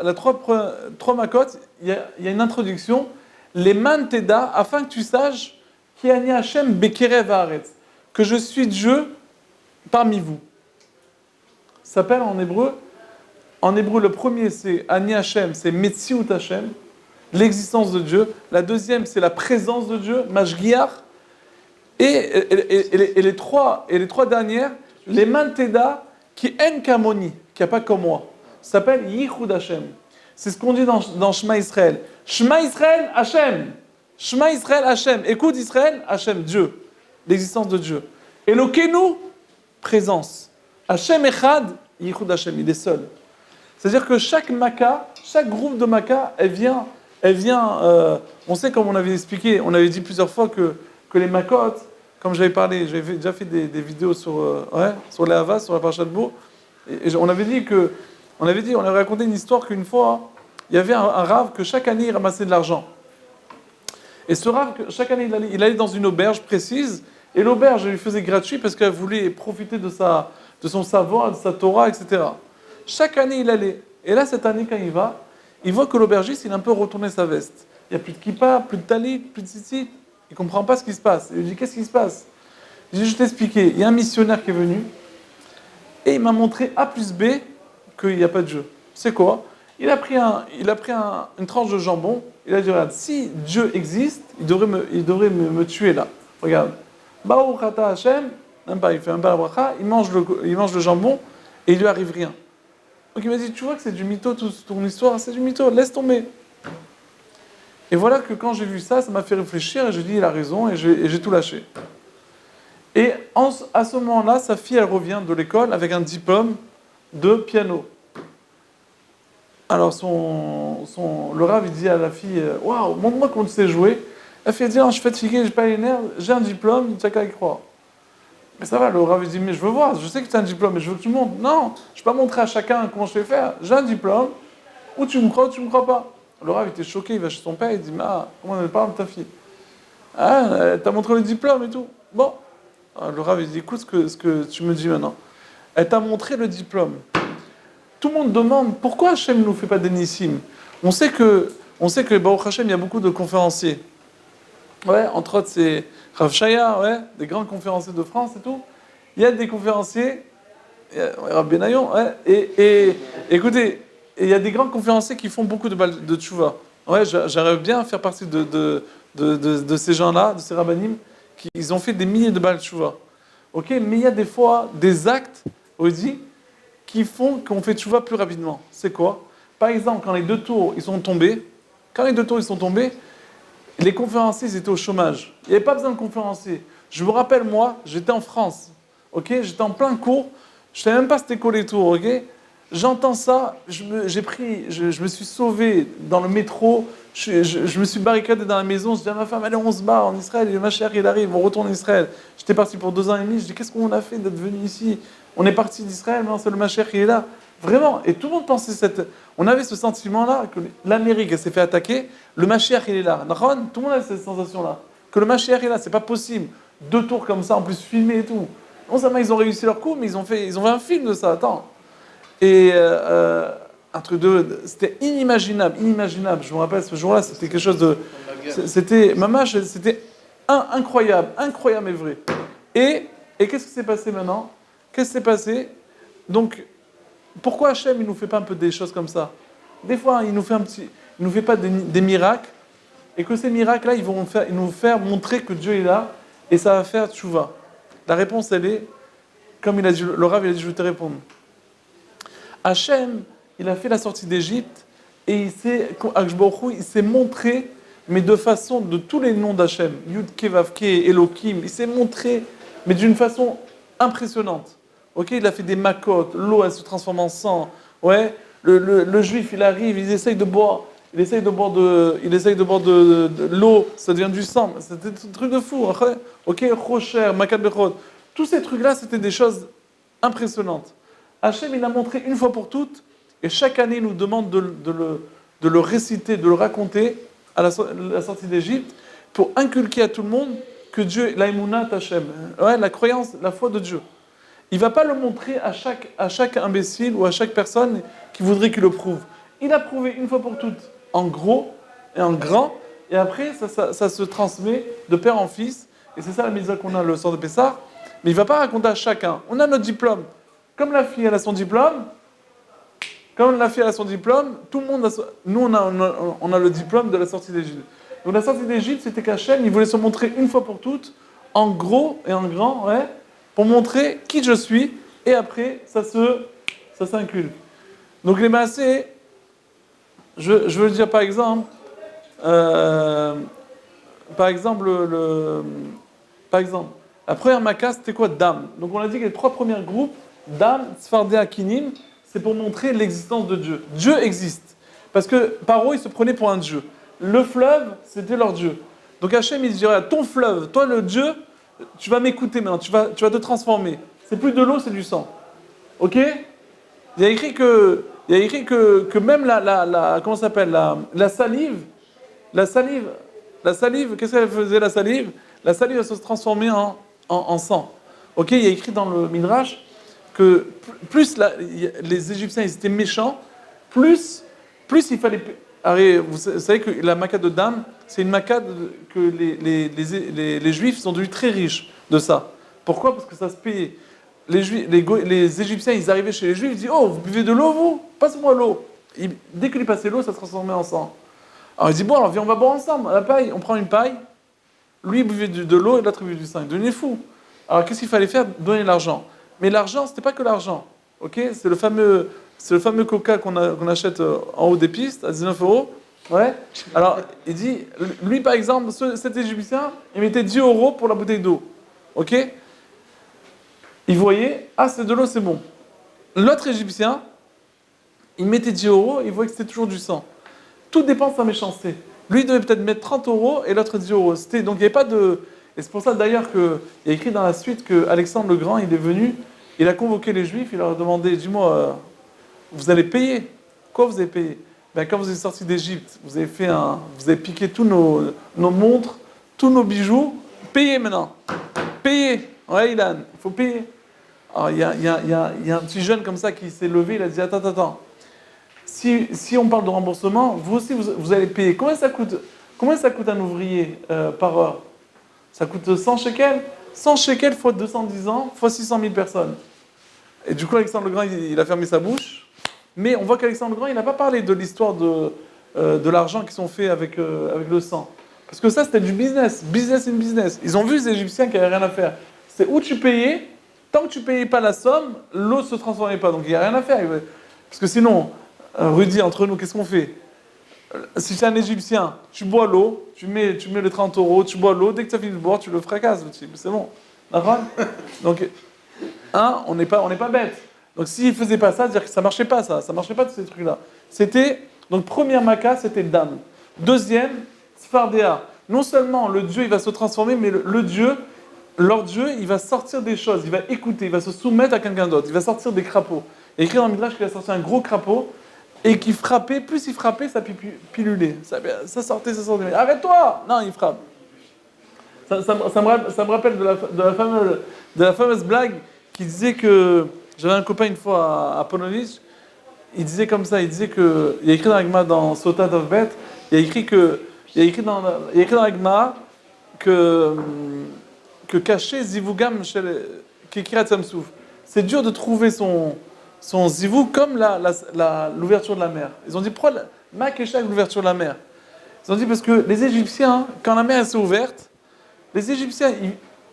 Makot, il y a une introduction, les Manteda, afin que tu saches qui ani Hachem bekerev haaretz, que je suis Dieu parmi vous. Ça s'appelle en hébreu, le premier c'est Ani Hashem, c'est Metziut Hashem, l'existence de Dieu. La deuxième c'est la présence de Dieu, Mashgiach. Et les trois dernières, les Manteda, qui en kamoni, qui n'a pas comme moi. Ça s'appelle Yichud Hashem. C'est ce qu'on dit dans Shema Israël. Shema Israël, Hashem. Shema Israël, Hashem. Écoute Israël, Hashem, Dieu. L'existence de Dieu. Elokenu, présence. Hashem Echad, Yichud Hashem, il est seul. C'est-à-dire que chaque groupe de Makkah, elle vient, on sait comme on avait expliqué, on avait dit plusieurs fois que les Makkot, comme j'avais parlé, déjà fait des vidéos sur les Havas, sur la Parashat Bo, on avait dit, on avait raconté une histoire qu'une fois, il y avait un rave que chaque année il ramassait de l'argent. Et ce rave, chaque année, il allait dans une auberge précise, et l'auberge lui faisait gratuit parce qu'elle voulait profiter de son savoir, de sa Torah, etc. Chaque année, il allait. Et là, cette année, quand il voit que l'aubergiste, il a un peu retourné sa veste. Il n'y a plus de kippa, plus de talit, plus de tzitzit. Il ne comprend pas ce qui se passe. Il lui dit, qu'est-ce qui se passe? Je lui dis, je t'expliquer. Il y a un missionnaire qui est venu, et il m'a montré A plus B qu'il n'y a pas de jeu. C'est quoi? Il a pris une tranche de jambon. Il a dit, regarde, si Dieu existe, il devrait me tuer là. Regarde. Baruch ata Hashem, même pas, il fait un peu la bracha, il mange le jambon et il lui arrive rien. Donc il m'a dit, tu vois que c'est du mytho, toute ton histoire, c'est du mytho, laisse tomber. Et voilà que quand j'ai vu ça, ça m'a fait réfléchir et j'ai dit, il a raison et j'ai tout lâché. Et à ce moment-là, sa fille, elle revient de l'école avec un diplôme de piano. Alors le rav, il dit à la fille, waouh, montre-moi comment tu sais jouer. La fille dit, non, je suis fatiguée, j'ai pas les nerfs, j'ai un diplôme, tu n'as qu'à y croire. Mais ça va, le rav il dit, mais je veux voir, je sais que tu as un diplôme, mais je veux que tu montres. Non, je ne vais pas montrer à chacun comment je vais faire. J'ai un diplôme, ou tu me crois ou tu ne me crois pas. Le rav était choqué, il va chez son père, il dit, mais comment elle parle de ta fille? Ah, elle t'a montré le diplôme et tout. Bon. Alors, le rav il dit, écoute ce que tu me dis maintenant. Elle t'a montré le diplôme. Tout le monde demande, pourquoi Hachem ne nous fait pas des nissim? On sait que Baruch Hashem, il y a beaucoup de conférenciers. Ouais, entre autres, c'est Rav Shaya, ouais, des grands conférenciers de France et tout. Il y a des conférenciers, Rav Benayon, ouais, et écoutez, il y a des grands conférenciers qui font beaucoup de tchouva. Ouais, j'aimerais bien faire partie de ces gens-là, de ces rabbanim, ils ont fait des milliers de balles tchouva. Ok, mais il y a des fois des actes, on dit, qui font qu'on fait tchouva plus rapidement. C'est quoi? Par exemple, quand les deux tours ils sont tombés, les conférenciers ils étaient au chômage. Il n'y avait pas besoin de conférenciers. Je me rappelle, moi, j'étais en France. Ok, j'étais en plein cours. Je ne savais même pas c'était quoi les tours. Ok, j'entends ça. Je me suis sauvé dans le métro. Je me suis barricadé dans la maison. Je dis à ma femme, allez, on se barre en Israël. Et ma chère, il arrive, on retourne en Israël. J'étais parti pour 2 ans et demi. Je dis, qu'est-ce qu'on a fait d'être venu ici? On est parti d'Israël, maintenant c'est le Mashiach qui est là. Vraiment. Et tout le monde pensait on avait ce sentiment-là que l'Amérique s'est fait attaquer, le Mashiach il est là. Tout le monde a cette sensation-là. Que le Mashiach est là, c'est pas possible. 2 tours comme ça, en plus filmés et tout. Non seulement ils ont réussi leur coup, mais ils ont fait un film de ça. Attends. Et un truc c'était inimaginable. Je me rappelle ce jour-là, c'était quelque chose de. C'était incroyable et vrai. Et qu'est-ce qui s'est passé maintenant? Qu'est-ce qui s'est passé? Donc, pourquoi Hachem, il ne nous fait pas un peu des choses comme ça? Des fois, il nous fait pas des miracles, et que ces miracles-là, ils vont nous faire montrer que Dieu est là, et ça va faire tchouva. La réponse, elle est, comme il a dit, le Rav, il a dit, je vais te répondre. Hachem, il a fait la sortie d'Égypte, et il s'est montré, mais de façon, de tous les noms d'Hachem, Yud Kevavke, Elohim, il s'est montré, mais d'une façon impressionnante. Ok, il a fait des macotes, l'eau elle se transforme en sang. Ouais, le juif il arrive, il essaye de boire de l'eau, ça devient du sang. C'était un truc de fou. Ok, Rocher, Makabechot, tous ces trucs-là, c'était des choses impressionnantes. Hachem il a montré une fois pour toutes, et chaque année il nous demande de le réciter, de le raconter à la sortie d'Égypte, pour inculquer à tout le monde que Dieu, l'aïmounat Hachem, ouais, la croyance, la foi de Dieu. Il ne va pas le montrer à chaque imbécile ou à chaque personne qui voudrait qu'il le prouve. Il a prouvé une fois pour toutes, en gros et en grand, et après, ça se transmet de père en fils, et c'est ça la mitzvah qu'on a le soir de Pessah, mais il ne va pas raconter à chacun. On a notre diplôme. Comme la fille, elle a son diplôme, tout le monde nous, on a le diplôme de la sortie d'Égypte. Donc la sortie d'Égypte, c'était qu'Hachem, il voulait se montrer une fois pour toutes, en gros et en grand, ouais, pour montrer qui je suis, et après, ça s'inclut. Donc les massés, je veux le dire par exemple, la première maca, c'était quoi? Dam. Donc on a dit que les 3 premiers groupes, Dam, Sfardé, Akinim, c'est pour montrer l'existence de Dieu. Dieu existe. Parce que Paro, il se prenait pour un Dieu. Le fleuve, c'était leur Dieu. Donc Hachem, il dirait, ton fleuve, toi le Dieu, tu vas m'écouter maintenant, tu vas te transformer. C'est plus de l'eau, c'est du sang. Ok? Il y a écrit que même comment ça s'appelle, la salive, la salive, qu'est-ce qu'elle faisait la salive? La salive va se transformer en sang. Ok? Il y a écrit dans le Midrash que plus les Égyptiens ils étaient méchants, plus il fallait. Allez, vous savez que la Makkah de Dam, c'est une Makkah que les Juifs sont devenus très riches de ça. Pourquoi? Parce que ça se payait. Les Égyptiens, ils arrivaient chez les Juifs, ils disaient: Oh, vous buvez de l'eau, vous? Passe-moi l'eau. Dès qu'il passait l'eau, ça se transformait en sang. Alors ils disent: Bon, alors viens, on va boire ensemble. La paille, on prend une paille. Lui, il buvait de l'eau et l'autre, il buvait du sang. Il devenait fou. Alors qu'est-ce qu'il fallait faire? Donner l'argent. Mais l'argent, c'était pas que l'argent. Ok? C'est le fameux coca qu'on achète en haut des pistes à 19 euros. Ouais. Alors, il dit, lui par exemple, cet Égyptien, il mettait 10 euros pour la bouteille d'eau. Ok? Il voyait, ah, c'est de l'eau, c'est bon. L'autre Égyptien, il mettait 10 euros, il voyait que c'était toujours du sang. Tout dépend de sa méchanceté. Lui, il devait peut-être mettre 30 euros et l'autre 10 euros. Donc, il n'y avait pas de. Et c'est pour ça d'ailleurs qu'il y a écrit dans la suite que Alexandre le Grand, il est venu, il a convoqué les Juifs, il leur a demandé: Dis-moi, vous allez payer. Quoi vous avez payé? Ben, quand vous êtes sortis d'Égypte, vous avez piqué tous nos montres, tous nos bijoux. Payez maintenant. Payez. Ouais, Ilan, il faut payer. Alors, il y a un petit jeune comme ça qui s'est levé, il a dit: Attends. Si on parle de remboursement, vous aussi, vous allez payer. Combien ça coûte un ouvrier par heure? Ça coûte 100 shekels. 100 shekels fois 210 ans, fois 600 000 personnes. Et du coup, Alexandre le Grand, il a fermé sa bouche. Mais on voit qu'Alexandre le Grand, il n'a pas parlé de l'histoire de l'argent qu'ils ont fait avec le sang. Parce que ça, c'était du business. Business in business. Ils ont vu les Égyptiens qui n'avaient rien à faire. C'est où tu payais. Tant que tu ne payais pas la somme, l'eau ne se transformait pas. Donc il n'y a rien à faire. Parce que sinon, Rudy, entre nous, qu'est-ce qu'on fait? Si tu es un Égyptien, tu bois l'eau, tu mets les 30 euros, tu bois l'eau, dès que tu as fini de boire, tu le fracasses, le type. C'est bon. D'accord? Donc, on n'est pas bête. Donc s'il ne faisait pas ça, dire que ça ne marchait pas, ça ne marchait pas de ces trucs-là. Donc première Makkah, c'était Dam. Deuxième, Sfardéa. Non seulement le Dieu, il va se transformer, mais leur Dieu, il va sortir des choses, il va écouter, il va se soumettre à quelqu'un d'autre, il va sortir des crapauds. Il y a écrit dans le Midrash qu'il a sorti un gros crapaud, et qui frappait, plus il frappait, ça pilulait. Ça sortait. Mais arrête-toi! Non, il frappe. Ça me rappelle de la fameuse blague qui disait que. J'avais un copain une fois à Pononis, il disait comme ça, il y a écrit dans la Gemara dans Sota Dovbet, il y a écrit dans la Gemara que caché Zivugam Kikirat Samsouf. C'est dur de trouver son zivou comme l'ouverture de la mer. Ils ont dit: pourquoi ma Keshak l'ouverture de la mer? Ils ont dit parce que les Égyptiens, quand la mer s'est ouverte, les Égyptiens,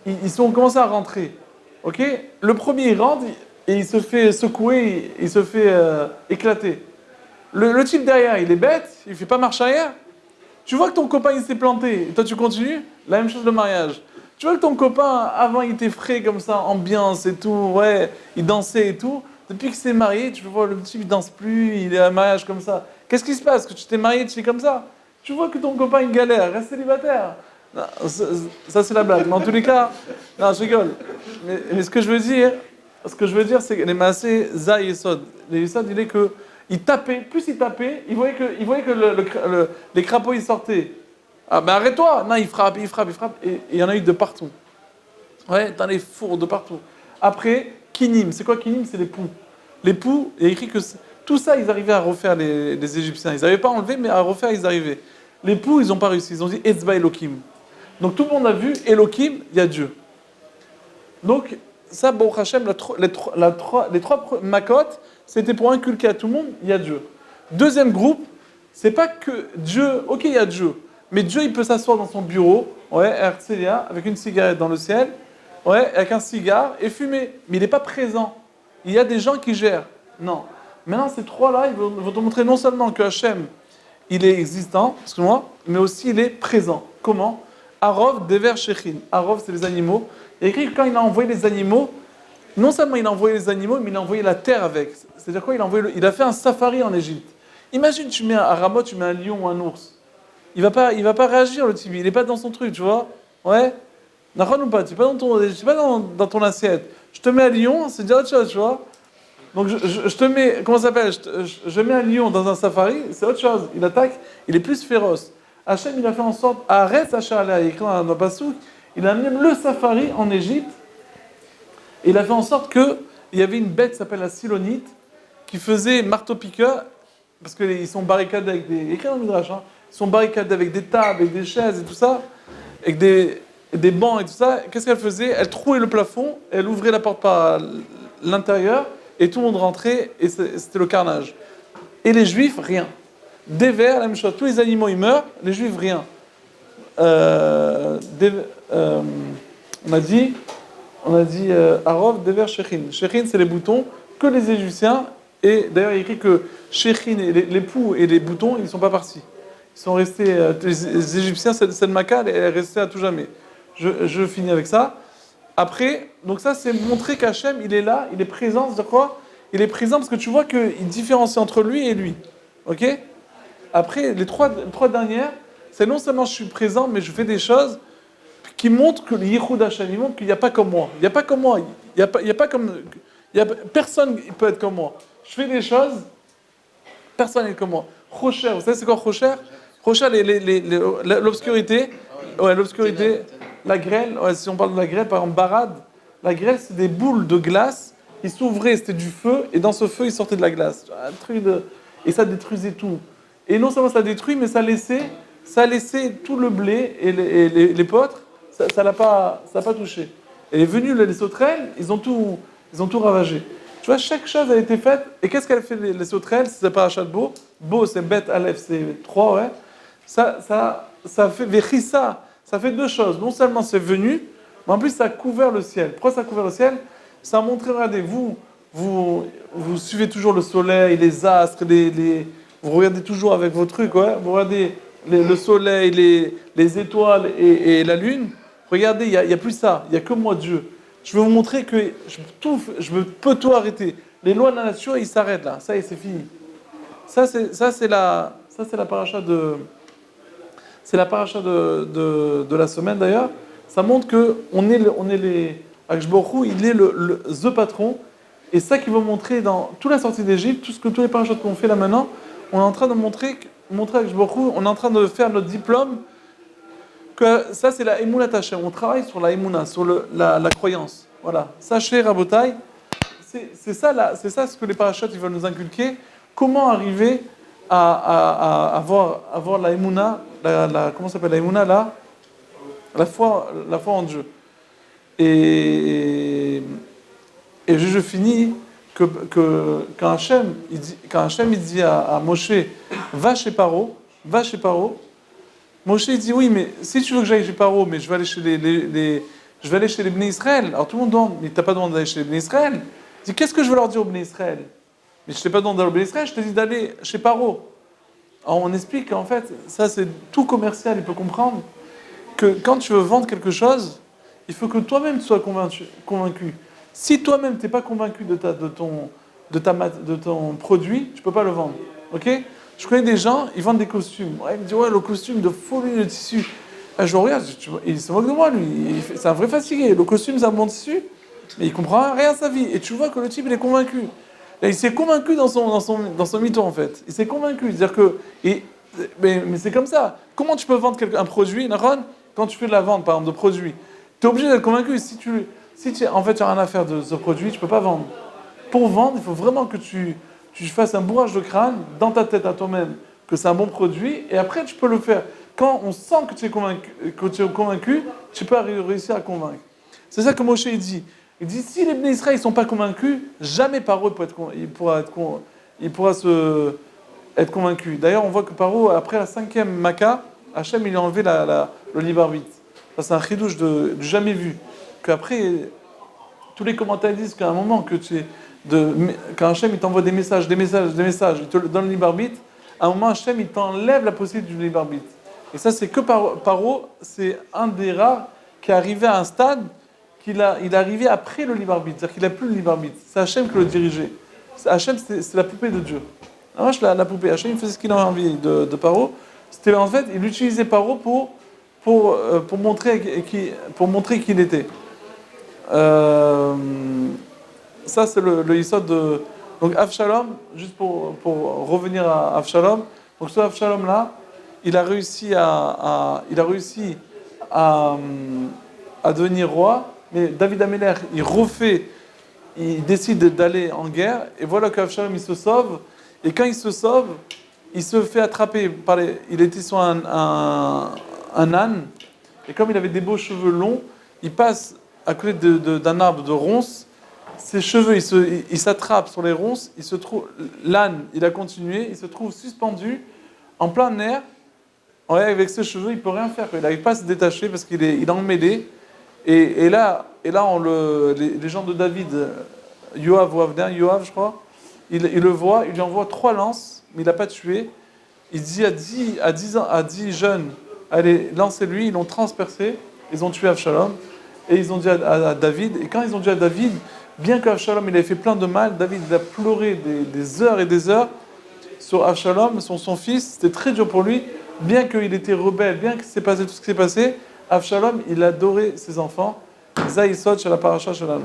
ils ont commencé à rentrer. Ok? Le premier, il rentre et il se fait secouer, il se fait éclater. Le type derrière, il est bête, il fait pas marche arrière. Tu vois que ton copain, il s'est planté, et toi, tu continues. La même chose le mariage. Tu vois que ton copain, avant, il était frais comme ça, ambiance et tout, ouais, il dansait et tout. Depuis qu'il s'est marié, tu vois, le type, il danse plus, il est à un mariage comme ça. Qu'est-ce qui se passe? Que tu t'es marié, tu es comme ça? Tu vois que ton copain, il galère, reste célibataire. Non, ça, c'est la blague. Mais en tous les cas, non, je rigole. Mais ce que je veux dire, c'est que les Maasé, Za et Yesod. Les Yesod, il est que, il tapait, plus il tapait, il voyait que les crapauds, ils sortaient. Ah, ben arrête-toi! Non, il frappe. Et il y en a eu de partout. Ouais, dans les fours, de partout. Après, Kinim. C'est quoi Kinim? C'est les poux. Les poux, il y a écrit que tout ça, ils arrivaient à refaire les Égyptiens. Ils n'arrivaient pas à enlever, mais à refaire, ils arrivaient. Les poux, ils n'ont pas réussi. Ils ont dit Etzba Elohim. Donc tout le monde a vu Elohim, il y a Dieu. Donc, ça, Baruch Hashem, les trois makotes, c'était pour inculquer à tout le monde, il y a Dieu. Deuxième groupe, c'est pas que Dieu, ok, il y a Dieu, mais Dieu, il peut s'asseoir dans son bureau, ouais, Herzliya, avec une cigarette dans le ciel, ouais, avec un cigare, et fumer. Mais il n'est pas présent. Il y a des gens qui gèrent. Non. Maintenant, ces trois-là, ils vont te montrer non seulement que Hachem, il est existant, excuse-moi, mais aussi il est présent. Comment? Arov, Dever, Shechin. Arov, c'est les animaux. Il y a écrit que quand il a envoyé les animaux, non seulement il a envoyé les animaux, mais il a envoyé la terre avec. C'est-à-dire quoi? Il a fait un safari en Égypte. Imagine, tu mets à Ramoth, tu mets un lion ou un ours. Il va pas réagir, le type. Il n'est pas dans son truc, tu vois? Ouais. D'accord ou pas? Tu n'es pas dans ton assiette. Je te mets un lion, c'est déjà autre chose, tu vois. Donc je te mets, comment ça s'appelle? Je mets un lion dans un safari, c'est autre chose. Il attaque, il est plus féroce. Hachem, il a fait en sorte, arrête Hachem, il a écrit dans le Passouk, il a amené le safari en Égypte, et il a fait en sorte qu'il y avait une bête qui s'appelle la Silonite, qui faisait marteau-piqueur, parce qu'ils sont barricadés avec des. Écrit dans le Midrash, hein, ils sont barricadés avec des tables, avec des chaises et tout ça, avec des bancs et tout ça. Qu'est-ce qu'elle faisait? Elle trouait le plafond, elle ouvrait la porte par l'intérieur, et tout le monde rentrait, et c'était le carnage. Et les juifs, rien. Des vers, la même chose. Tous les animaux, ils meurent, les juifs, rien. On a dit Arov, des vers, Shechin. Shechin, c'est les boutons que les Égyptiens, et d'ailleurs, il est écrit que Shechin, et les poux et les boutons, ils ne sont pas partis. Ils sont restés, les Égyptiens, cette Maca, elle est restée à tout jamais. Je finis avec ça. Après, donc ça, c'est montrer qu'Hachem, il est là, il est présent. C'est quoi? Il est présent parce que tu vois qu'il différencie entre lui et lui. Ok? Après, les trois dernières, c'est non seulement je suis présent, mais je fais des choses qui montrent que le Yichud Hachem, il montre qu'il n'y a pas comme moi. Il n'y a pas comme moi. Il y a pas comme. Personne ne peut être comme moi. Je fais des choses, personne n'est comme moi. Rocher, vous savez c'est quoi Rocher? Rocher, l'obscurité. Ouais, l'obscurité. La grêle, ouais, si on parle de la grêle, par exemple, Barad, la grêle, c'est des boules de glace qui s'ouvraient, c'était du feu, et dans ce feu, il sortait de la glace. Un truc de. Et ça détruisait tout. Et non seulement ça détruit, mais ça laissait tout le blé et les potres, ça l'a pas touché. Et les venus, les sauterelles, ils ont tout ravagé. Tu vois, chaque chose a été faite. Et qu'est-ce qu'elle fait les sauterelles? C'est parachat Bo. Bo, c'est bête, Aleph, c'est 3, ouais. Ça fait Vechissa. Ça fait deux choses. Non seulement c'est venu, mais en plus ça a couvert le ciel. Pourquoi ça a couvert le ciel? Ça a montré, regardez, vous suivez toujours le soleil, les astres, vous regardez toujours avec vos trucs, ouais. Vous regardez le soleil, les étoiles et la lune. Regardez, il y a plus ça. Il n'y a que moi, Dieu. Je veux vous montrer que je peux tout arrêter. Les lois de la nature, ils s'arrêtent là. Ça y est, c'est fini. Ça c'est la paracha de. C'est la paracha de la semaine d'ailleurs. Ça montre que on est les. Akadosh Baruch Hu, il est the patron. Et ça qui va montrer dans toute la sortie d'Égypte, tous les parachutes qu'on fait là maintenant, on est en train de montrer à Akadosh Baruch Hu, on est en train de faire notre diplôme, que ça c'est la Emunat Hashem. On travaille sur la Emuna, sur la croyance. Voilà. Sachez, Rabotai, c'est ça ce que les parachutes ils veulent nous inculquer. Comment arriver à avoir la Emuna, comment s'appelle la Emuna là? La foi en Dieu. Et je finis que quand Hachem il dit à Moshe, va chez Paro, Moshe il dit oui, mais si tu veux que j'aille chez Paro, mais je vais aller chez je vais aller chez les Bnei Israël. Alors tout le monde demande, mais t'as pas demandé d'aller chez les Bnei Israël? Il dit, qu'est-ce que je veux leur dire aux Bnei Israël? Mais je t'ai pas demandé d'aller aux Bnei Israël, je t'ai dit d'aller chez Paro. Alors on explique qu'en fait, ça c'est tout commercial, il peut comprendre que quand tu veux vendre quelque chose, il faut que toi-même tu sois convaincu. Si toi-même tu n'es pas convaincu de ton produit, tu ne peux pas le vendre. Ok? Je connais des gens, ils vendent des costumes. Ouais, ils me disent, ouais, le costume de folie, le tissu. Ah, je regarde, il se moque de moi, lui. C'est un vrai fatigué. Le costume, c'est un bon tissu, mais il comprend rien à sa vie. Et tu vois que le type, il est convaincu. Et il s'est convaincu dans son mytho, en fait. Il s'est convaincu. C'est-à-dire que. Mais c'est comme ça. Comment tu peux vendre un produit, Naron, quand tu fais de la vente, par exemple, de produits? Tu es obligé d'être convaincu. Si tu en fait, tu n'as rien à faire de ce produit, tu ne peux pas vendre. Pour vendre, il faut vraiment que tu fasses un bourrage de crâne dans ta tête à toi-même que c'est un bon produit, et après tu peux le faire. Quand on sent que tu es convaincu, tu peux réussir à convaincre. C'est ça que Moshe dit. Il dit, si les Bnei Israël ne sont pas convaincus, jamais Paro il pourra être convaincu. D'ailleurs, on voit que Paro, après la 5e Maca, Hachem, il a enlevé le libre arbitre. Ça, c'est un chidouche du jamais vu. Qu'après, tous les commentaires disent qu'à un moment, quand Hachem il t'envoie des messages, il te donne le libre arbitre, à un moment, Hachem il t'enlève la possibilité du libre arbitre. Et ça, c'est que Paro, c'est un des rares qui est arrivé à un stade il est arrivé après le libre arbitre, c'est-à-dire qu'il n'a plus le libre arbitre. C'est Hachem qui le dirigeait. Hachem, c'est la poupée de Dieu. Alors, la poupée, Hachem, il faisait ce qu'il avait envie de Paro. C'était en fait, il utilisait Paro pour montrer qui il était. Ça, c'est le Yisod de. Donc, Avshalom, juste pour revenir à Avshalom, donc ce Avshalom-là, il a réussi à, à devenir roi, mais David Améler, il décide d'aller en guerre, et voilà qu'Avshalom, il se sauve, et quand il se sauve, il se fait attraper il était sur un âne, et comme il avait des beaux cheveux longs, il passe à côté d'un arbre de ronces, ses cheveux, il s'attrape sur les ronces, l'âne, il a continué, il se trouve suspendu en plein air. Ouais, avec ses cheveux, il peut rien faire. Il n'arrive pas à se détacher parce qu'il est emmêlé. Et là, les gens de David, Yoav ou Avner, Yoav, je crois, il le voit, il lui envoie 3 lances, mais il n'a pas tué. Il dit à 10 jeunes, allez, lancez-lui, ils l'ont transpercé, ils ont tué Avshalom, et ils ont dit à David, et quand ils ont dit à David, bien qu'Avshalom il avait fait plein de mal, David il a pleuré des heures et des heures sur Avshalom, son fils, c'était très dur pour lui, bien qu'il était rebelle, bien que s'est passé tout ce qui s'est passé, Avshalom il adorait ses enfants. Zaïsod chez la paracha shalom.